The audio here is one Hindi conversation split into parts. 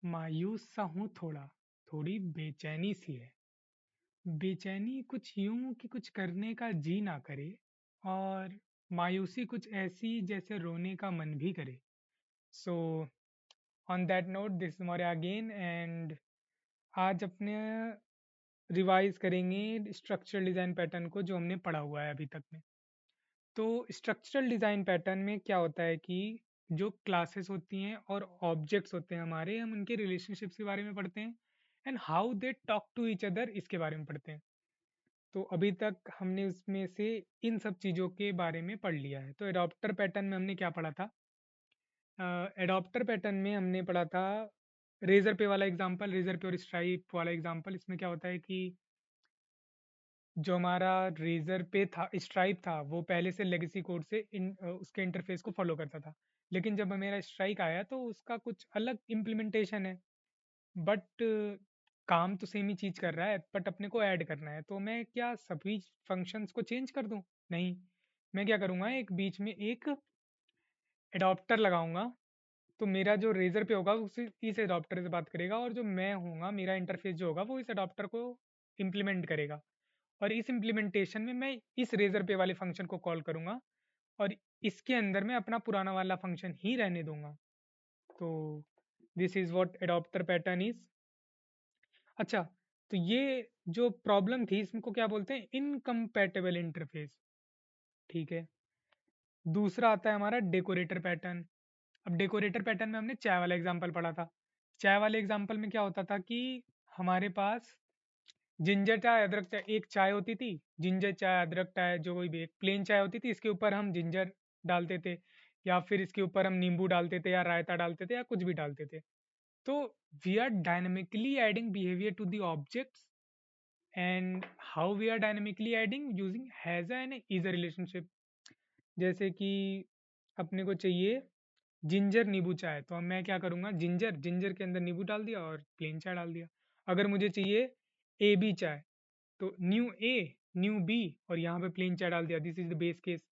मायूस सा हूँ थोड़ा, थोड़ी बेचैनी सी है। बेचैनी कुछ यूं कि कुछ करने का जी ना करे, और मायूसी कुछ ऐसी जैसे रोने का मन भी करे। So on that note, this Maurya again, and आज अपने रिवाइज करेंगे स्ट्रक्चरल डिज़ाइन पैटर्न को जो हमने पढ़ा हुआ है अभी तक में। तो स्ट्रक्चरल डिज़ाइन पैटर्न में क्या होता है कि जो क्लासेस होती हैं और ऑब्जेक्ट्स होते हैं हमारे, हम उनके रिलेशनशिप्स के बारे में पढ़ते हैं and how they talk to each other, इसके बारे में पढ़ते हैं। तो अभी तक हमने उसमें से इन सब चीज़ों के बारे में पढ़ लिया है। तो एडॉप्टर पैटर्न में हमने क्या पढ़ा था? एडॉप्टर पैटर्न में हमने पढ़ा था रेजर पे वाला एग्जांपल, रेजर पे और स्ट्राइप वाला एग्जांपल। इसमें क्या होता है कि जो हमारा रेजर पे था, स्ट्राइप था, वो पहले से लेगेसी कोड से उसके इंटरफेस को फॉलो करता था। लेकिन जब मेरा स्ट्राइक आया तो उसका कुछ अलग इम्प्लीमेंटेशन है, बट काम तो सेम ही चीज़ कर रहा है, बट अपने को ऐड करना है। तो मैं क्या सभी फंक्शंस को चेंज कर दूं? नहीं, मैं क्या करूँगा, एक बीच में एक एडॉप्टर लगाऊंगा। तो मेरा जो रेजर पे होगा उसी इस एडॉप्टर से बात करेगा, और जो मैं हूँगा, मेरा इंटरफेस जो होगा वो इस एडॉप्टर को इम्प्लीमेंट करेगा। और इस इम्प्लीमेंटेशन में मैं इस रेजर पे वाले फंक्शन को कॉल करूँगा, और इसके अंदर मैं अपना पुराना वाला फंक्शन ही रहने दूंगा। तो this is what adapter pattern is. अच्छा, तो ये जो प्रॉब्लम थी इसको क्या बोलते हैं? Incompatible interface. ठीक है। दूसरा आता है हमारा डेकोरेटर पैटर्न। अब डेकोरेटर पैटर्न में हमने चाय वाला एग्जांपल पढ़ा था। चाय वाले एग्जांपल में क्या होता था कि हमारे पास जिंजर चाय, अदरक चाय, एक चाय होती थी। जिंजर चाय, अदरक चाय, जो कोई भी एक प्लेन चाय होती थी, इसके ऊपर हम जिंजर डालते थे, या फिर इसके ऊपर हम नींबू डालते थे, या रायता डालते थे, या कुछ भी डालते थे। तो we are dynamically adding behaviour to the objects, and how we are dynamically adding using has an is a relationship. जैसे कि अपने को चाहिए जिंजर नींबू चाय, तो अब मैं क्या करूँगा, जिंजर जिंजर के अंदर नींबू डाल दिया और प्लेन चाय डाल दिया। अगर मुझे चाहिए ए बी चाय, तो न्यू ए, न्यू बी, और यहाँ पे प्लेन चाय डाल दिया। This is the base case,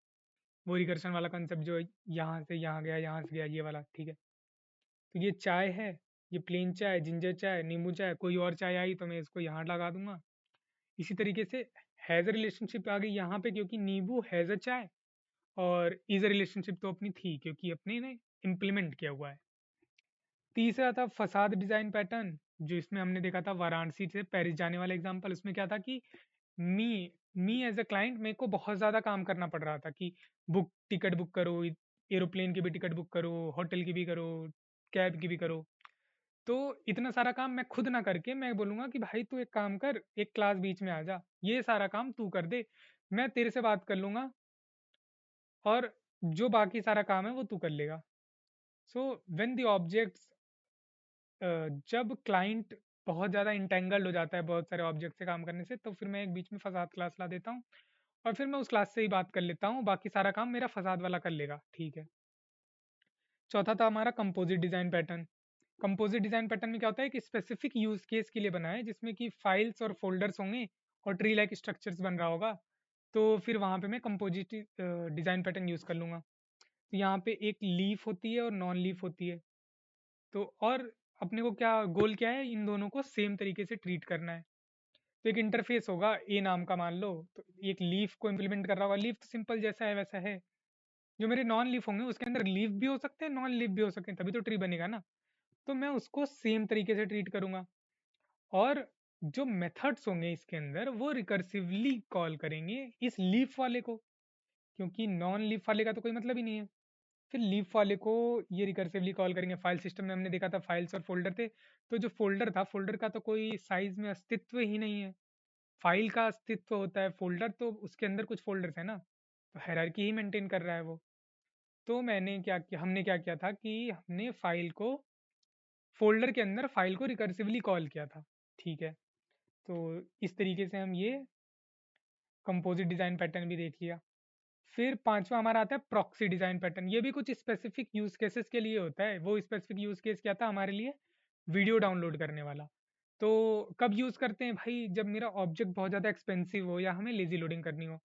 वो रिकर्शन वाला कंसेप्ट जो यहाँ से यहाँ गया, यहाँ से गया, ये वाला। ठीक है। तो ये चाय है, ये प्लेन चाय, जिंजर चाय, नींबू चाय, कोई और चाय आई तो मैं इसको यहाँ लगा दूंगा। इसी तरीके से हैज़ अ रिलेशनशिप आ गई यहाँ पे, क्योंकि नींबू हैज़ अ चाय, और इज अ रिलेशनशिप तो अपनी थी क्योंकि अपने ने इम्प्लीमेंट किया हुआ है। तीसरा था फसाद डिजाइन पैटर्न, जो इसमें हमने देखा था वाराणसी से पेरिस जाने वाला एग्जाम्पल। उसमें क्या था कि मी मी एज अ क्लाइंट, मेरे को बहुत ज़्यादा काम करना पड़ रहा था कि टिकट बुक करो, एरोप्लेन की भी टिकट बुक करो, होटल की भी करो, कैब की भी करो। तो इतना सारा काम मैं खुद ना करके मैं बोलूँगा कि भाई तू एक काम कर, एक क्लास बीच में आ जा, ये सारा काम तू कर दे, मैं तेरे से बात कर लूँगा, और जो बाकी सारा काम है वो तू कर लेगा। सो व्हेन द ऑब्जेक्ट्स, जब क्लाइंट बहुत ज़्यादा इंटेंगल्ड हो जाता है बहुत सारे ऑब्जेक्ट से काम करने से, तो फिर मैं एक बीच में फसाद क्लास ला देता हूँ, और फिर मैं उस क्लास से ही बात कर लेता हूँ, बाकी सारा काम मेरा फसाद वाला कर लेगा। ठीक है। चौथा था हमारा composite design pattern. Composite design pattern में क्या होता है कि स्पेसिफिक यूज़ केस के लिए बना है, जिसमें कि फाइल्स और फोल्डर्स होंगे और ट्री लाइक स्ट्रक्चर्स बन रहा होगा। तो फिर वहाँ पे मैं कंपोजिट डिज़ाइन पैटर्न यूज़ कर लूँगा। तो यहाँ पे एक लीफ होती है और नॉन लीफ होती है। तो और अपने को क्या गोल क्या है, इन दोनों को सेम तरीके से ट्रीट करना है। तो एक इंटरफेस होगा ए नाम का, मान लो, तो एक लीफ को इम्प्लीमेंट कर रहा होगा। लीफ तो सिंपल जैसा है वैसा है। जो मेरे नॉन लीफ होंगे उसके अंदर लीफ भी हो सकते हैं, नॉन लीफ भी हो सकते हैं, तभी तो ट्री बनेगा ना। तो मैं उसको सेम तरीके से ट्रीट करूंगा, और जो मेथड्स होंगे इसके अंदर वो रिकर्सिवली कॉल करेंगे इस लीफ वाले को, क्योंकि नॉन लीफ वाले का तो कोई मतलब ही नहीं है। फिर लीफ वाले को ये रिकर्सिवली कॉल करेंगे। फाइल सिस्टम में हमने देखा था फाइल्स और फोल्डर थे। तो जो फोल्डर था, फोल्डर का तो कोई साइज में अस्तित्व ही नहीं है। फाइल का अस्तित्व होता है, फोल्डर तो उसके अंदर कुछ फोल्डर्स है ना, तो हायरार्की ही मेंटेन कर रहा है वो। तो मैंने क्या किया, हमने क्या किया था कि हमने फाइल को, फोल्डर के अंदर फाइल को रिकर्सिवली कॉल किया था। ठीक है। तो इस तरीके से हम ये कंपोजिट डिज़ाइन पैटर्न भी देख लिया। फिर पांचवा हमारा आता है प्रॉक्सी डिज़ाइन पैटर्न। ये भी कुछ स्पेसिफिक यूज़ केसेस के लिए होता है। वो स्पेसिफिक यूज़ केस क्या था हमारे लिए? वीडियो डाउनलोड करने वाला। तो कब यूज़ करते हैं भाई? जब मेरा ऑब्जेक्ट बहुत ज़्यादा एक्सपेंसिव हो या हमें लेज़ी लोडिंग करनी हो।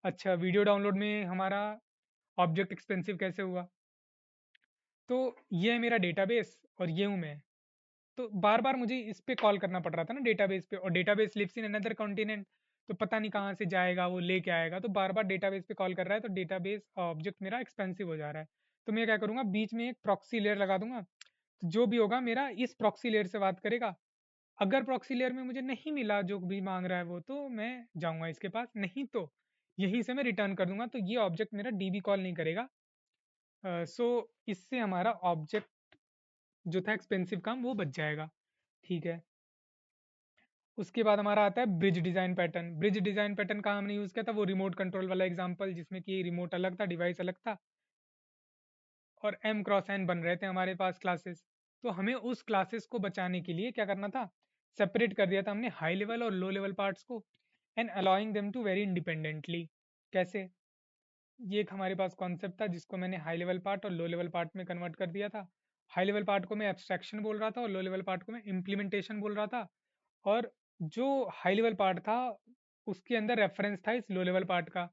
अच्छा, वीडियो डाउनलोड में हमारा ऑब्जेक्ट एक्सपेंसिव कैसे हुआ? तो ये है मेरा डेटाबेस और ये हूँ मैं। तो बार बार मुझे इस पे कॉल करना पड़ रहा था ना डेटाबेस पे, और database lives in another continent, तो पता नहीं कहाँ से जाएगा वो लेके आएगा, तो बार बार डेटाबेस पे कॉल कर रहा है, तो डेटाबेस ऑब्जेक्ट मेरा एक्सपेंसिव हो जा रहा है। तो मैं क्या करूँगा, बीच में एक प्रॉक्सी लेयर लगा दूंगा, तो जो भी होगा मेरा इस प्रॉक्सी लेयर से बात करेगा। अगर प्रॉक्सी लेयर में मुझे नहीं मिला जो भी मांग रहा है वो, तो मैं जाऊंगा इसके पास, नहीं तो यहीं से मैं रिटर्न कर दूंगा, तो ये ऑब्जेक्ट मेरा डीबी कॉल नहीं करेगा। सो इससे हमारा ऑब्जेक्ट जो था एक्सपेंसिव काम वो बच जाएगा। ठीक है। उसके बाद हमारा आता है bridge design pattern. Bridge design pattern का हमने यूज किया था वो रिमोट कंट्रोल वाला एग्जांपल, जिसमें कि रिमोट अलग था, डिवाइस अलग था, और एम क्रॉस एन बन रहे थे हमारे पास क्लासेस। तो हमें उस क्लासेस को बचाने के लिए क्या करना था, सेपरेट कर दिया था हमने हाई लेवल और लो लेवल पार्ट्स को, and allowing them to vary independently. कैसे? ये एक हमारे पास कॉन्सेप्ट था जिसको मैंने हाई लेवल पार्ट और लो लेवल पार्ट में कन्वर्ट कर दिया था। हाई लेवल पार्ट को मैं एब्स्ट्रैक्शन बोल रहा था और लो लेवल पार्ट को मैं इम्प्लीमेंटेशन बोल रहा था। और जो हाई लेवल पार्ट था उसके अंदर रेफरेंस था इस लो लेवल पार्ट का।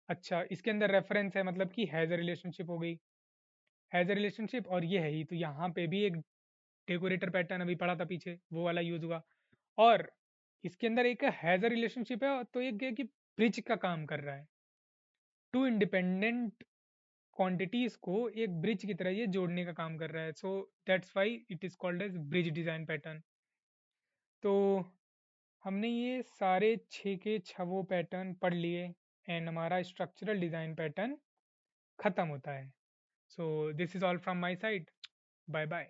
अच्छा, इसके अंदर रेफरेंस है मतलब कि हैज़ अ रिलेशनशिप हो गई, हैज़ अ रिलेशनशिप, और ये है ही, तो यहाँ पे भी एक डेकोरेटर पैटर्न अभी पड़ा था पीछे, वो वाला यूज हुआ। और इसके अंदर एक हैज़ अ रिलेशनशिप है, तो एक है कि ब्रिज का काम कर रहा है, टू इंडिपेंडेंट क्वांटिटीज को एक ब्रिज की तरह ये जोड़ने का काम कर रहा है। So that's why it is called as bridge design pattern. तो हमने ये सारे छः के छवो पैटर्न पढ़ लिए, एंड हमारा स्ट्रक्चरल डिजाइन पैटर्न खत्म होता है। So this is all from my side. Bye bye.